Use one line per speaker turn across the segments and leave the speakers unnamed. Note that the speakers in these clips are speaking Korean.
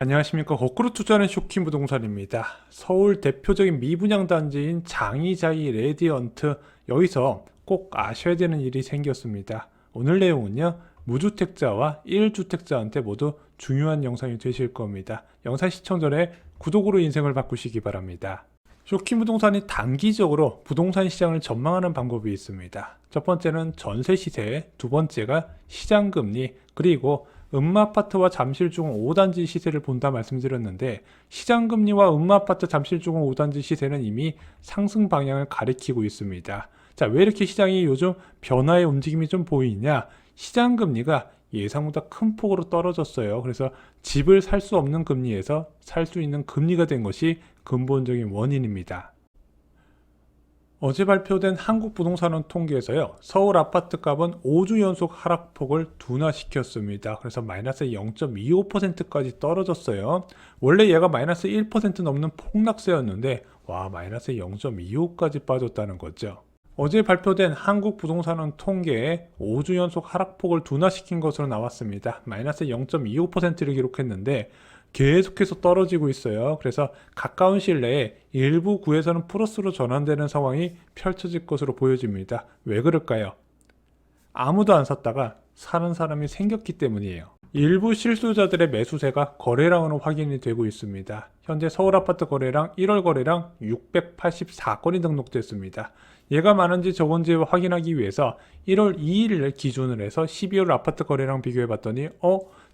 안녕하십니까. 거꾸로 투자하는 쇼킹 부동산입니다. 서울 대표적인 미분양 단지인 장이자이 레디언트, 여기서 꼭 아셔야 되는 일이 생겼습니다. 오늘 내용은요, 무주택자와 1주택자한테 모두 중요한 영상이 되실 겁니다. 영상 시청 전에 구독으로 인생을 바꾸시기 바랍니다. 쇼킹 부동산이 단기적으로 부동산 시장을 전망하는 방법이 있습니다. 첫 번째는 전세 시세, 두 번째가 시장 금리, 그리고 음마아파트와 잠실중흥 5단지 시세를 본다 말씀드렸는데, 시장금리와 음마아파트 잠실중흥 5단지 시세는 이미 상승 방향을 가리키고 있습니다. 자, 왜 이렇게 시장이 요즘 변화의 움직임이 좀 보이냐? 시장금리가 예상보다 큰 폭으로 떨어졌어요. 그래서 집을 살 수 없는 금리에서 살 수 있는 금리가 된 것이 근본적인 원인입니다. 어제 발표된 한국부동산원 통계에서요, 서울 아파트값은 5주 연속 하락폭을 둔화시켰습니다. 그래서 마이너스 0.25%까지 떨어졌어요. 원래 얘가 마이너스 1% 넘는 폭락세였는데, 마이너스 0.25까지 빠졌다는 거죠. 어제 발표된 한국부동산원 통계에 5주 연속 하락폭을 둔화시킨 것으로 나왔습니다. 마이너스 0.25%를 기록했는데 계속해서 떨어지고 있어요. 그래서 가까운 시일 내에 일부 구에서는 플러스로 전환되는 상황이 펼쳐질 것으로 보여집니다. 왜 그럴까요? 아무도 안 샀다가 사는 사람이 생겼기 때문이에요. 일부 실수요자들의 매수세가 거래량으로 확인이 되고 있습니다. 현재 서울 아파트 거래량 1월 거래량 684건이 등록됐습니다. 얘가 많은지 적은지 확인하기 위해서 1월 2일을 기준으로 해서 12월 아파트 거래량 비교해 봤더니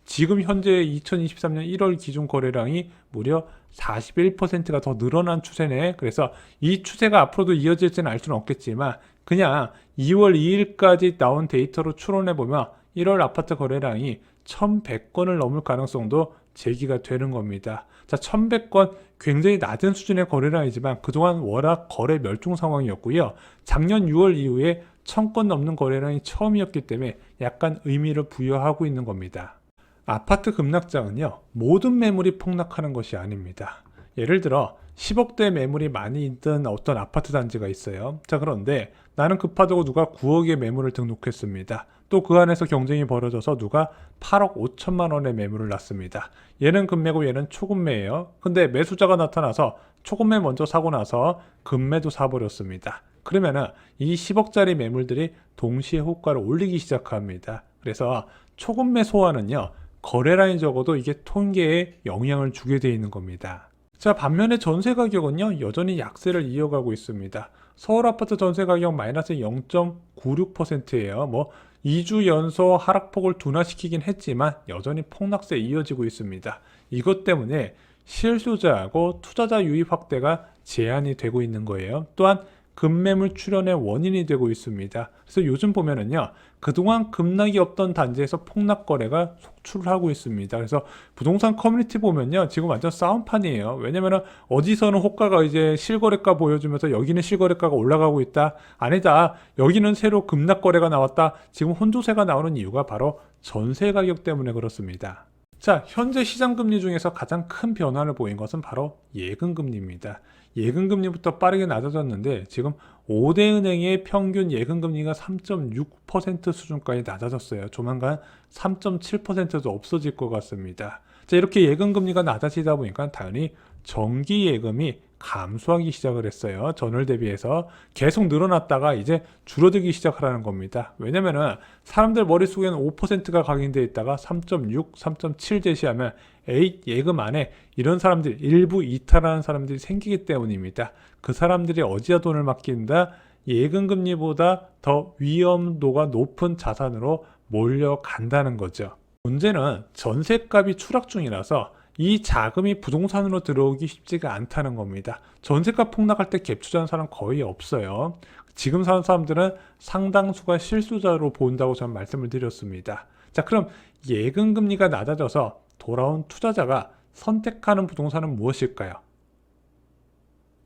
지금 현재 2023년 1월 기준 거래량이 무려 41%가 더 늘어난 추세네. 그래서 이 추세가 앞으로도 이어질지는 알 수는 없겠지만, 그냥 2월 2일까지 나온 데이터로 추론해보면 1월 아파트 거래량이 1100건을 넘을 가능성도 제기가 되는 겁니다. 자, 1100건 굉장히 낮은 수준의 거래량이지만 그동안 워낙 거래 멸종 상황이었고요. 작년 6월 이후에 1000건 넘는 거래량이 처음이었기 때문에 약간 의미를 부여하고 있는 겁니다. 아파트 급락장은요, 모든 매물이 폭락하는 것이 아닙니다. 예를 들어 10억대 매물이 많이 있던 어떤 아파트 단지가 있어요. 자, 그런데 나는 급하다고 누가 9억의 매물을 등록했습니다. 또 그 안에서 경쟁이 벌어져서 누가 8억 5천만 원의 매물을 놨습니다. 얘는 급매고 얘는 초급매예요. 근데 매수자가 나타나서 초급매 먼저 사고 나서 급매도 사버렸습니다. 그러면은 이 10억짜리 매물들이 동시에 호가를 올리기 시작합니다. 그래서 초급매 소화는요, 거래량이 적어도 이게 통계에 영향을 주게 되어 있는 겁니다. 자, 반면에 전세 가격은요, 여전히 약세를 이어가고 있습니다. 서울 아파트 전세 가격 마이너스 0.96%예요. 2주 연속 하락폭을 둔화시키긴 했지만 여전히 폭락세 이어지고 있습니다. 이것 때문에 실수요자하고 투자자 유입 확대가 제한이 되고 있는 거예요. 또한 급매물 출현의 원인이 되고 있습니다. 그래서 요즘 보면은요, 그동안 급락이 없던 단지에서 폭락 거래가 속출을 하고 있습니다. 그래서 부동산 커뮤니티 보면요, 지금 완전 싸움판이에요. 왜냐면은 어디서는 호가가 이제 실거래가 보여주면서 여기는 실거래가가 올라가고 있다, 아니다, 여기는 새로 급락 거래가 나왔다, 지금 혼조세가 나오는 이유가 바로 전세 가격 때문에 그렇습니다. 자, 현재 시장금리 중에서 가장 큰 변화를 보인 것은 바로 예금금리입니다. 예금금리부터 빠르게 낮아졌는데 지금 5대 은행의 평균 예금금리가 3.6% 수준까지 낮아졌어요. 조만간 3.7%도 없어질 것 같습니다. 자, 이렇게 예금금리가 낮아지다 보니까 당연히 정기예금이 감소하기 시작을 했어요. 전월 대비해서 계속 늘어났다가 이제 줄어들기 시작하라는 겁니다. 왜냐면은 사람들 머릿속에는 5%가 각인되어 있다가 3.6, 3.7 제시하면 예금 안에 이런 사람들, 일부 이탈하는 사람들이 생기기 때문입니다. 그 사람들이 어디다 돈을 맡긴다? 예금금리보다 더 위험도가 높은 자산으로 몰려간다는 거죠. 문제는 전셋값이 추락 중이라서 이 자금이 부동산으로 들어오기 쉽지가 않다는 겁니다. 전세값 폭락할 때 갭 투자하는 사람 거의 없어요. 지금 사는 사람들은 상당수가 실수자로 본다고 저는 말씀을 드렸습니다. 자, 그럼 예금금리가 낮아져서 돌아온 투자자가 선택하는 부동산은 무엇일까요?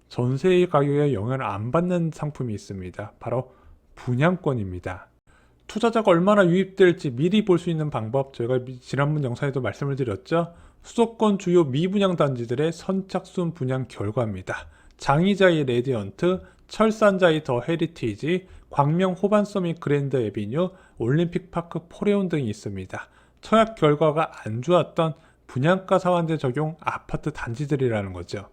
전세 가격에 영향을 안 받는 상품이 있습니다. 바로 분양권입니다. 투자자가 얼마나 유입될지 미리 볼 수 있는 방법, 저희가 지난번 영상에도 말씀을 드렸죠. 수도권 주요 미분양 단지들의 선착순 분양 결과입니다. 장이자이 레디언트, 철산자이 더 헤리티지, 광명 호반서밋 그랜드 에비뉴, 올림픽파크 포레온 등이 있습니다. 청약 결과가 안 좋았던 분양가 상한제 적용 아파트 단지들이라는 거죠.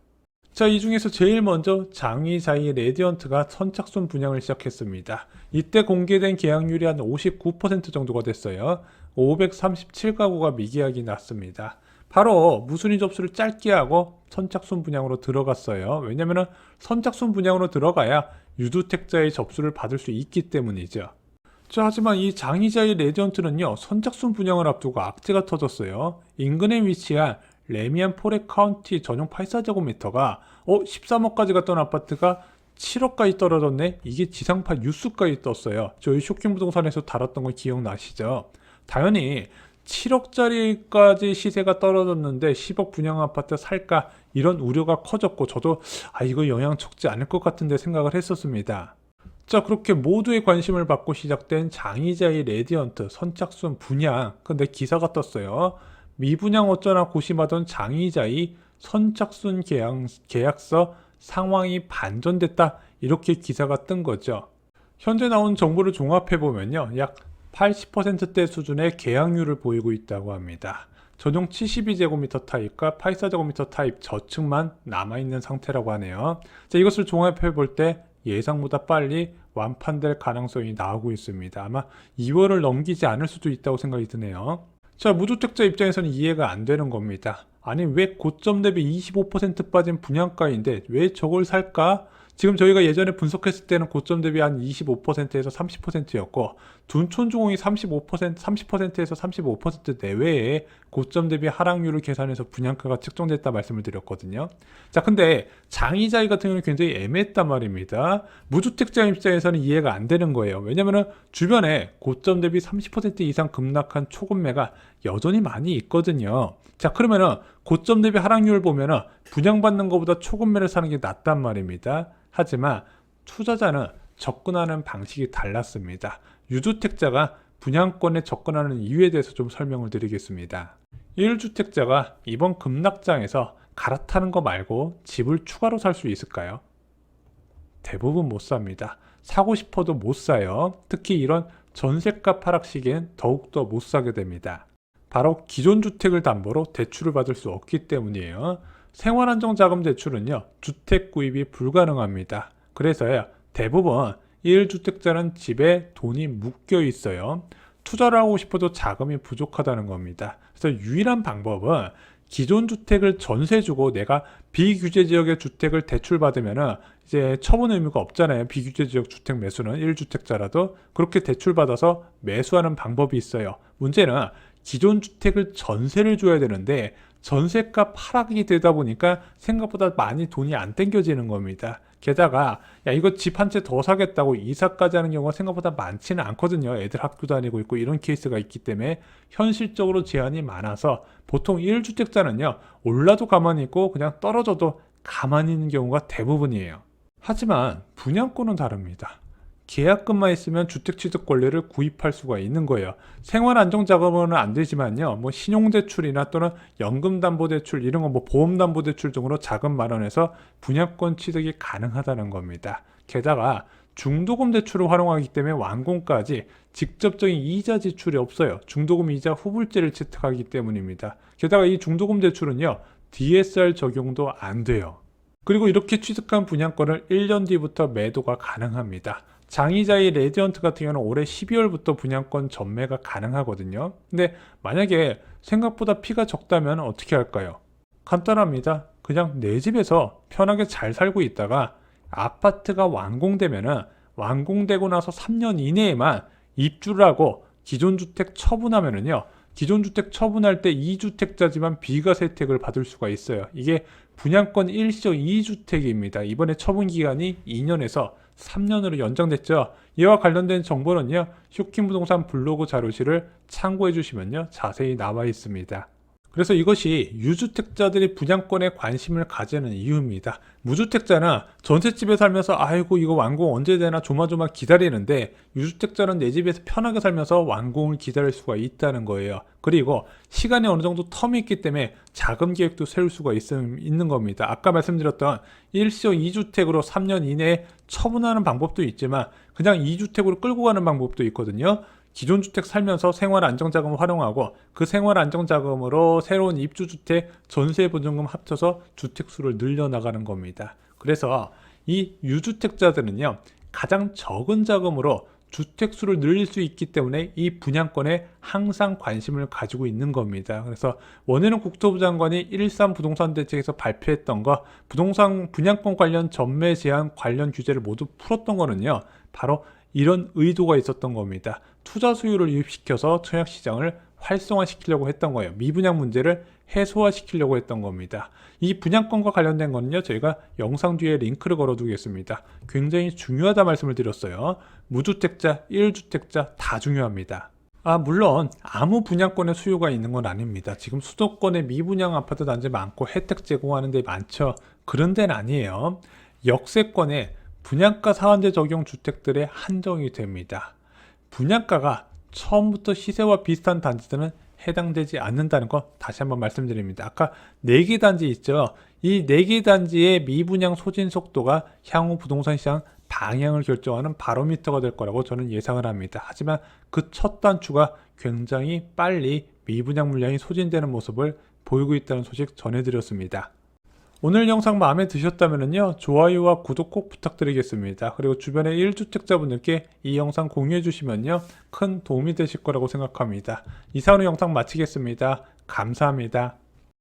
자, 이 중에서 제일 먼저 장위자이 레디언트가 선착순 분양을 시작했습니다. 이때 공개된 계약률이 한 59% 정도가 됐어요. 537가구가 미계약이 났습니다. 바로 무순위 접수를 짧게 하고 선착순 분양으로 들어갔어요. 왜냐면 선착순 분양으로 들어가야 유주택자의 접수를 받을 수 있기 때문이죠. 자, 하지만 이 장위자이 레디언트는요, 선착순 분양을 앞두고 악재가 터졌어요. 인근에 위치한 레미안 포레 카운티 전용 84제곱미터가 13억까지 갔던 아파트가 7억까지 떨어졌네? 이게 지상파 뉴스까지 떴어요. 저희 쇼킹부동산에서 다뤘던 거 기억나시죠? 당연히 7억짜리까지 시세가 떨어졌는데 10억 분양 아파트 살까? 이런 우려가 커졌고 저도 이거 영향 적지 않을 것 같은데 생각을 했었습니다. 자, 그렇게 모두의 관심을 받고 시작된 장위자이 레디언트 선착순 분양, 근데 기사가 떴어요. 미분양 어쩌나 고심하던 장위자이 선착순 계약서 상황이 반전됐다, 이렇게 기사가 뜬 거죠. 현재 나온 정보를 종합해보면요, 약 80%대 수준의 계약률을 보이고 있다고 합니다. 전용 72제곱미터 타입과 84제곱미터 타입 저층만 남아있는 상태라고 하네요. 자, 이것을 종합해볼 때 예상보다 빨리 완판될 가능성이 나오고 있습니다. 아마 2월을 넘기지 않을 수도 있다고 생각이 드네요. 자, 무주택자 입장에서는 이해가 안 되는 겁니다. 아니, 왜 고점 대비 25% 빠진 분양가인데 왜 저걸 살까? 지금 저희가 예전에 분석했을 때는 고점 대비 한 25%에서 30%였고 둔촌주공이 30%에서 35% 내외에 고점 대비 하락률을 계산해서 분양가가 측정됐다 말씀을 드렸거든요. 자, 근데 장위자이 같은 경우는 굉장히 애매했단 말입니다. 무주택자 입장에서는 이해가 안 되는 거예요. 왜냐면은 주변에 고점 대비 30% 이상 급락한 초급매가 여전히 많이 있거든요. 자, 그러면은 고점 대비 하락률을 보면은 분양받는 것보다 초급매를 사는 게 낫단 말입니다. 하지만 투자자는 접근하는 방식이 달랐습니다. 유주택자가 분양권에 접근하는 이유에 대해서 좀 설명을 드리겠습니다. 1주택자가 이번 급락장에서 갈아타는 거 말고 집을 추가로 살 수 있을까요? 대부분 못 삽니다. 사고 싶어도 못 사요. 특히 이런 전셋값 하락 시기엔 더욱더 못 사게 됩니다. 바로 기존 주택을 담보로 대출을 받을 수 없기 때문이에요. 생활안정자금 대출은요, 주택 구입이 불가능합니다. 그래서요, 대부분 1주택자는 집에 돈이 묶여 있어요. 투자를 하고 싶어도 자금이 부족하다는 겁니다. 그래서 유일한 방법은 기존 주택을 전세 주고 내가 비규제 지역의 주택을 대출받으면 이제 처분 의무가 없잖아요. 비규제 지역 주택 매수는 1주택자라도 그렇게 대출받아서 매수하는 방법이 있어요. 문제는 기존 주택을 전세를 줘야 되는데 전세값 하락이 되다 보니까 생각보다 많이 돈이 안 땡겨지는 겁니다. 게다가 이거 집 한 채 더 사겠다고 이사까지 하는 경우가 생각보다 많지는 않거든요. 애들 학교 다니고 있고 이런 케이스가 있기 때문에 현실적으로 제한이 많아서 보통 1주택자는요, 올라도 가만히 있고 그냥 떨어져도 가만히 있는 경우가 대부분이에요. 하지만 분양권은 다릅니다. 계약금만 있으면 주택 취득 권리를 구입할 수가 있는 거예요. 생활안정자금은 안 되지만요, 신용대출이나 또는 연금담보대출 이런 거 보험담보대출 등으로 자금 마련해서 분양권 취득이 가능하다는 겁니다. 게다가 중도금 대출을 활용하기 때문에 완공까지 직접적인 이자 지출이 없어요. 중도금 이자 후불제를 채택하기 때문입니다. 게다가 이 중도금 대출은요, DSR 적용도 안 돼요. 그리고 이렇게 취득한 분양권을 1년 뒤부터 매도가 가능합니다. 장위자이 레디언트 같은 경우는 올해 12월부터 분양권 전매가 가능하거든요. 근데 만약에 생각보다 피가 적다면 어떻게 할까요? 간단합니다. 그냥 내 집에서 편하게 잘 살고 있다가 아파트가 완공되면은 완공되고 나서 3년 이내에만 입주를 하고 기존 주택 처분하면은요, 기존 주택 처분할 때 2주택자지만 비과세 혜택을 받을 수가 있어요. 이게 분양권 일시적 2주택입니다. 이번에 처분 기간이 2년에서 3년으로 연장됐죠. 이와 관련된 정보는요, 쇼킹부동산 블로그 자료실을 참고해 주시면요, 자세히 나와 있습니다. 그래서 이것이 유주택자들이 분양권에 관심을 가지는 이유입니다. 무주택자는 전셋집에 살면서 아이고 이거 완공 언제 되나 조마조마 기다리는데, 유주택자는 내 집에서 편하게 살면서 완공을 기다릴 수가 있다는 거예요. 그리고 시간이 어느 정도 텀이 있기 때문에 자금 계획도 세울 수가 있는 겁니다. 아까 말씀드렸던 일시적 2주택으로 3년 이내에 처분하는 방법도 있지만 그냥 2주택으로 끌고 가는 방법도 있거든요. 기존 주택 살면서 생활 안정자금을 활용하고 그 생활 안정자금으로 새로운 입주주택 전세 보증금 합쳐서 주택수를 늘려나가는 겁니다. 그래서 이 유주택자들은요, 가장 적은 자금으로 주택수를 늘릴 수 있기 때문에 이 분양권에 항상 관심을 가지고 있는 겁니다. 그래서 원희룡 국토부 장관이 1.13 부동산 대책에서 발표했던 거, 부동산 분양권 관련 전매 제한 관련 규제를 모두 풀었던 거는요, 바로 이런 의도가 있었던 겁니다. 투자 수요를 유입시켜서 청약시장을 활성화시키려고 했던 거예요. 미분양 문제를 해소화시키려고 했던 겁니다. 이 분양권과 관련된 거는요, 저희가 영상 뒤에 링크를 걸어두겠습니다. 굉장히 중요하다 말씀을 드렸어요. 무주택자, 1주택자 다 중요합니다. 물론 아무 분양권의 수요가 있는 건 아닙니다. 지금 수도권에 미분양 아파트 단지 많고 혜택 제공하는 데 많죠. 그런 데는 아니에요. 역세권에 분양가 상한제 적용 주택들에 한정이 됩니다. 분양가가 처음부터 시세와 비슷한 단지들은 해당되지 않는다는 거 다시 한번 말씀드립니다. 아까 4개 단지 있죠. 이 4개 단지의 미분양 소진 속도가 향후 부동산 시장 방향을 결정하는 바로미터가 될 거라고 저는 예상을 합니다. 하지만 그 첫 단추가 굉장히 빨리 미분양 물량이 소진되는 모습을 보이고 있다는 소식 전해드렸습니다. 오늘 영상 마음에 드셨다면요, 좋아요와 구독 꼭 부탁드리겠습니다. 그리고 주변의 1주택자분들께 이 영상 공유해 주시면요, 큰 도움이 되실 거라고 생각합니다. 이상으로 영상 마치겠습니다. 감사합니다.